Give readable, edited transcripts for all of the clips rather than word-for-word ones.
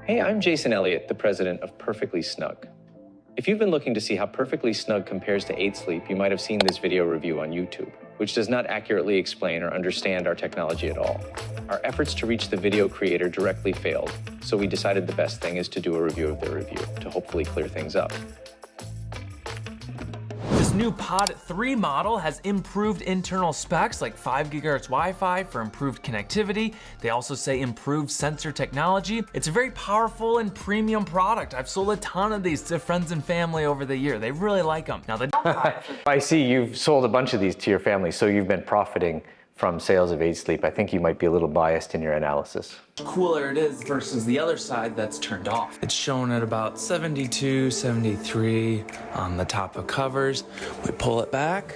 Hey, I'm Jason Elliott, the president of Perfectly Snug. If you've been looking to see how Perfectly Snug compares to 8 Sleep, you might have seen this video review on YouTube, which does not accurately explain or understand our technology at all. Our efforts to reach the video creator directly failed, so we decided the best thing is to do a review of their review to hopefully clear things up. This new Pod 3 model has improved internal specs like 5 GHz Wi-Fi for improved connectivity. They also say improved sensor technology. It's a very powerful and premium product. I've sold a ton of these to friends and family over the year. They really like them. Now I see you've sold a bunch of these to your family, so you've been profiting from sales of 8 Sleep. I think you might be a little biased in your analysis. Cooler it is versus the other side that's turned off. It's shown at about 72, 73 on the top of covers. We pull it back.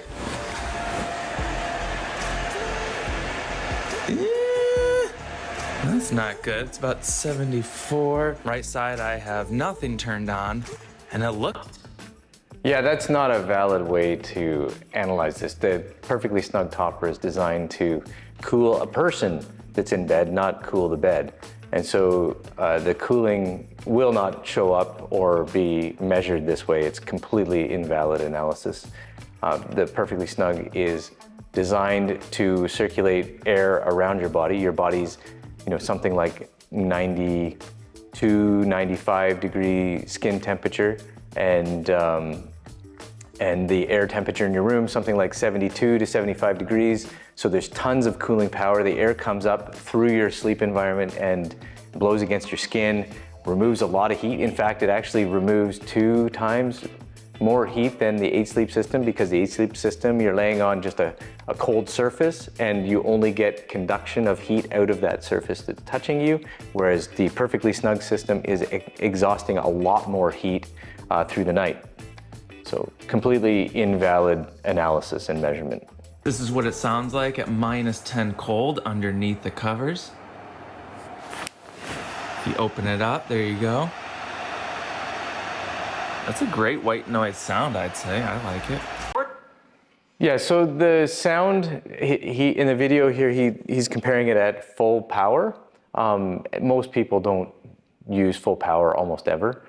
That's not good. It's about 74. Right side I have nothing turned on, and it looked. Yeah, that's not a valid way to analyze this. The Perfectly Snug topper is designed to cool a person that's in bed, not cool the bed. And so the cooling will not show up or be measured this way. It's completely invalid analysis. The Perfectly Snug is designed to circulate air around your body. Your body's, something like 92, 95 degree skin temperature, and the air temperature in your room, something like 72 to 75 degrees. So there's tons of cooling power. The air comes up through your sleep environment and blows against your skin, removes a lot of heat. In fact, it actually removes 2 times more heat than the 8 Sleep system, because the 8 Sleep system, you're laying on just a cold surface and you only get conduction of heat out of that surface that's touching you, whereas the Perfectly Snug system is exhausting a lot more heat through the night. So completely invalid analysis and measurement. This is what it sounds like at -10 cold underneath the covers. If you open it up, there you go. That's a great white noise sound, I'd say. I like it. Yeah, so the sound, he in the video here, he's comparing it at full power. Most people don't use full power almost ever.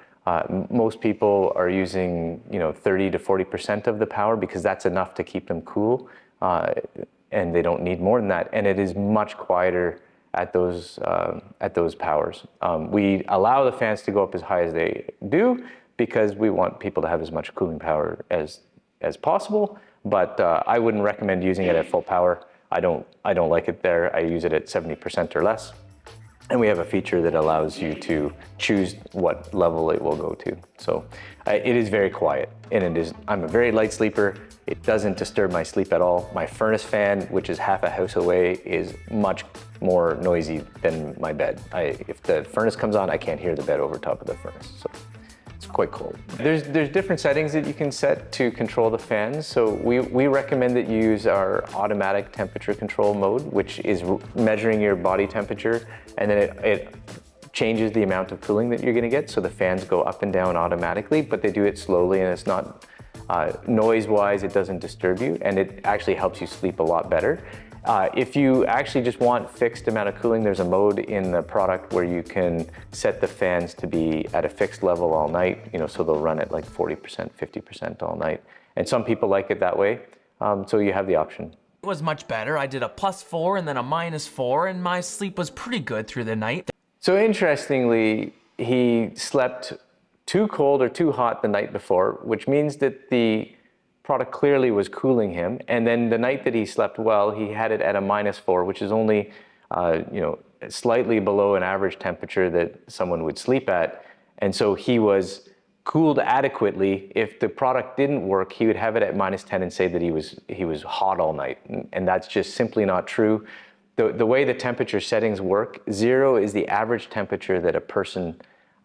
Most people are using 30 to 40% of the power, because that's enough to keep them cool, and they don't need more than that. And it is much quieter at those powers. We allow the fans to go up as high as they do, because we want people to have as much cooling power as possible. But I wouldn't recommend using it at full power. I don't like it there. I use it at 70% or less. And we have a feature that allows you to choose what level it will go to. So it is very quiet, and I'm a very light sleeper. It doesn't disturb my sleep at all. My furnace fan, which is half a house away, is much more noisy than my bed. If the furnace comes on, I can't hear the bed over top of the furnace. So it's quite cold. There's different settings that you can set to control the fans. So we recommend that you use our automatic temperature control mode, which is measuring your body temperature, and then it changes the amount of cooling that you're gonna get. So the fans go up and down automatically, but they do it slowly, and it's not, noise-wise, it doesn't disturb you, and it actually helps you sleep a lot better. If you actually just want fixed amount of cooling, there's a mode in the product where you can set the fans to be at a fixed level all night, so they'll run at like 40%, 50% all night. And some people like it that way, so you have the option. It was much better. I did a +4 and then a -4, and my sleep was pretty good through the night. So interestingly, he slept too cold or too hot the night before, which means that the product clearly was cooling him. And then the night that he slept well, he had it at a -4, which is only slightly below an average temperature that someone would sleep at. And so he was cooled adequately. If the product didn't work, he would have it at -10 and say that he was hot all night. And that's just simply not true. The way the temperature settings work, 0 is the average temperature that a person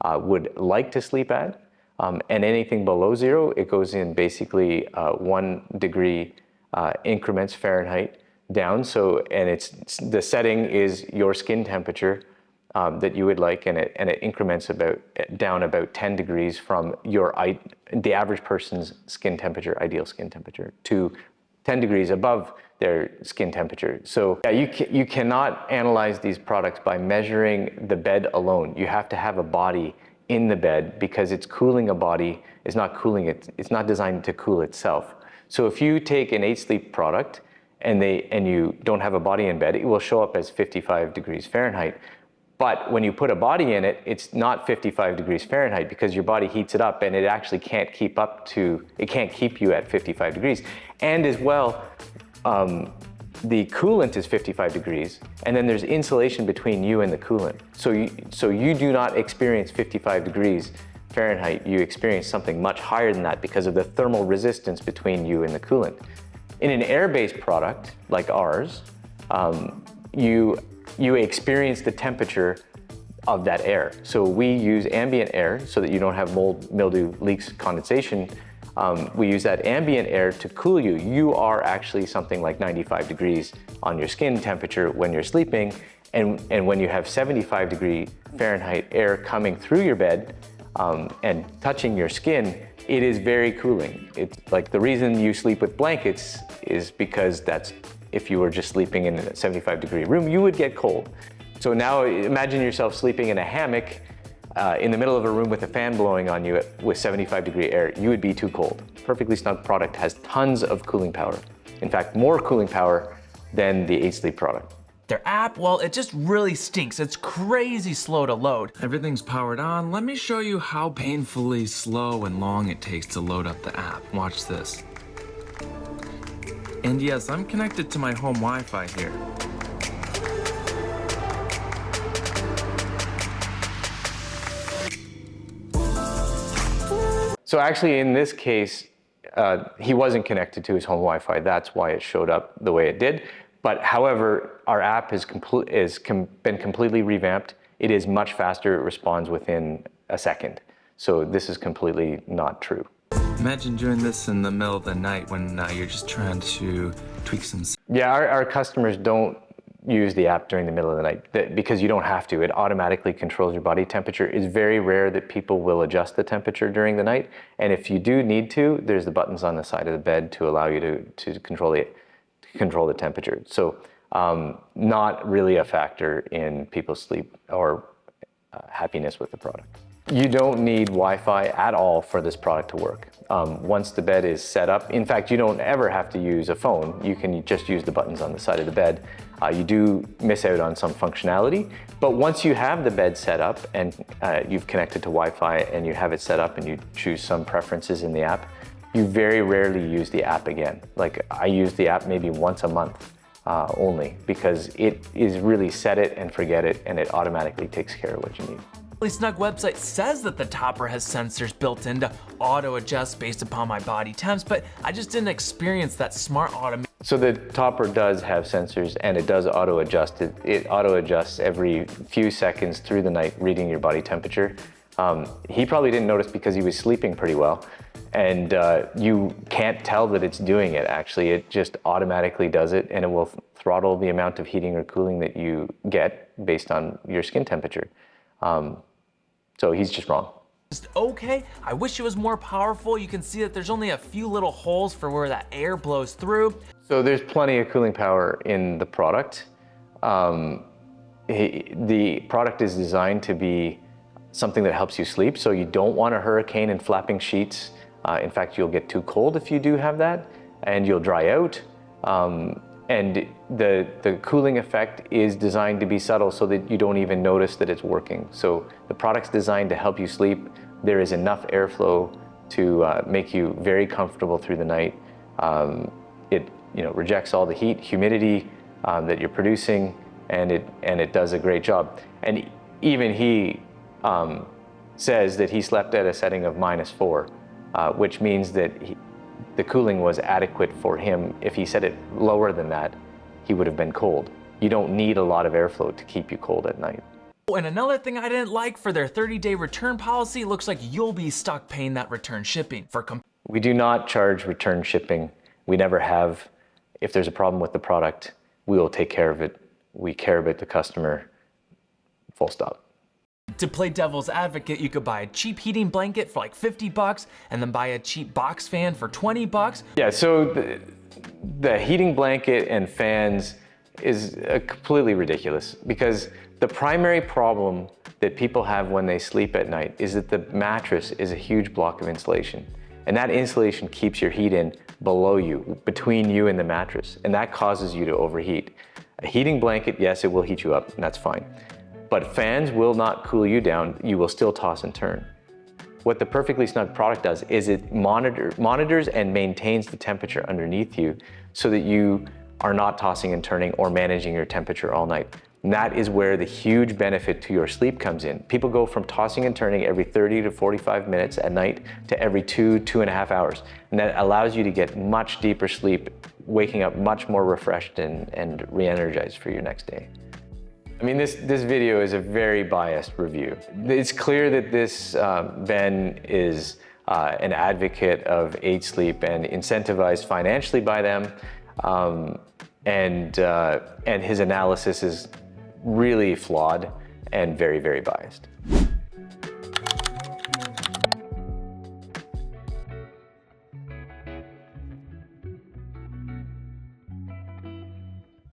would like to sleep at. And anything below 0, it goes in basically 1 degree increments Fahrenheit down. So, and the setting is your skin temperature that you would like, and it increments down about 10 degrees from the average person's skin temperature, ideal skin temperature, to 10 degrees above their skin temperature. So yeah, you cannot analyze these products by measuring the bed alone. You have to have a body in the bed because it's cooling a body is not cooling it. It's not designed to cool itself. So if you take an 8 Sleep product and you don't have a body in bed, it will show up as 55 degrees Fahrenheit. But when you put a body in it, it's not 55 degrees Fahrenheit because your body heats it up and it actually can't keep you at 55 degrees. And as well, the coolant is 55 degrees, and then there's insulation between you and the coolant. So you do not experience 55 degrees Fahrenheit, you experience something much higher than that because of the thermal resistance between you and the coolant. In an air-based product like ours, you experience the temperature of that air. So we use ambient air so that you don't have mold, mildew, leaks, condensation. We use that ambient air to cool you. You are actually something like 95 degrees on your skin temperature when you're sleeping. And when you have 75 degree Fahrenheit air coming through your bed and touching your skin, it is very cooling. It's like the reason you sleep with blankets is because if you were just sleeping in a 75 degree room, you would get cold. So now imagine yourself sleeping in a hammock in the middle of a room with a fan blowing on you with 75 degree air. You would be too cold. Perfectly Snug product has tons of cooling power. In fact, more cooling power than the 8 Sleep product. Their app, well, it just really stinks. It's crazy slow to load. Everything's powered on. Let me show you how painfully slow and long it takes to load up the app. Watch this. And yes, I'm connected to my home Wi-Fi here. So actually in this case, he wasn't connected to his home Wi-Fi. That's why it showed up the way it did. But however, our app has been completely revamped. It is much faster. It responds within a second. So this is completely not true. Imagine doing this in the middle of the night when you're just trying to tweak some. Yeah, our customers don't use the app during the middle of the night because you don't have to. It automatically controls your body temperature. It's very rare that people will adjust the temperature during the night. And if you do need to, there's the buttons on the side of the bed to allow you to control the temperature. So not really a factor in people's sleep or happiness with the product. You don't need Wi-Fi at all for this product to work. Once the bed is set up, in fact, you don't ever have to use a phone. You can just use the buttons on the side of the bed. You do miss out on some functionality, but once you have the bed set up and you've connected to Wi-Fi and you have it set up and you choose some preferences in the app, you very rarely use the app again. Like I use the app maybe once a month only because it is really set it and forget it and it automatically takes care of what you need. Perfectly Snug website says that the topper has sensors built in to auto adjust based upon my body temps, but I just didn't experience that smart automation. So the topper does have sensors and it does auto adjust. It auto adjusts every few seconds through the night, reading your body temperature. He probably didn't notice because he was sleeping pretty well. And you can't tell that it's doing it actually. It just automatically does it and it will throttle the amount of heating or cooling that you get based on your skin temperature. So he's just wrong. Just okay. I wish it was more powerful. You can see that there's only a few little holes for where that air blows through. So there's plenty of cooling power in the product. The product is designed to be something that helps you sleep. So you don't want a hurricane and flapping sheets. In fact, you'll get too cold if you do have that and you'll dry out. And the cooling effect is designed to be subtle so that you don't even notice that it's working. So the product's designed to help you sleep. There is enough airflow to make you very comfortable through the night. It rejects all the heat, humidity that you're producing, and it does a great job. And even he says that he slept at a setting of -4, which means that the cooling was adequate for him. If he set it lower than that, he would have been cold. You don't need a lot of airflow to keep you cold at night. And another thing I didn't like, for their 30-day return policy, it looks like you'll be stuck paying that return shipping. We do not charge return shipping. We never have. If there's a problem with the product, we will take care of it. We care about the customer, full stop. To play devil's advocate, you could buy a cheap heating blanket for like $50 and then buy a cheap box fan for $20. Yeah, so the heating blanket and fans is completely ridiculous, because the primary problem that people have when they sleep at night is that the mattress is a huge block of insulation. And that insulation keeps your heat in below you, between you and the mattress, and that causes you to overheat. A heating blanket, yes, it will heat you up, and that's fine. But fans will not cool you down, you will still toss and turn. What the Perfectly Snug product does is it monitors and maintains the temperature underneath you so that you are not tossing and turning or managing your temperature all night. And that is where the huge benefit to your sleep comes in. People go from tossing and turning every 30 to 45 minutes at night to every 2.5 hours. And that allows you to get much deeper sleep, waking up much more refreshed and re-energized for your next day. I mean, this video is a very biased review. It's clear that this Ben is an advocate of 8 Sleep and incentivized financially by them. And his analysis is really flawed and very, very biased.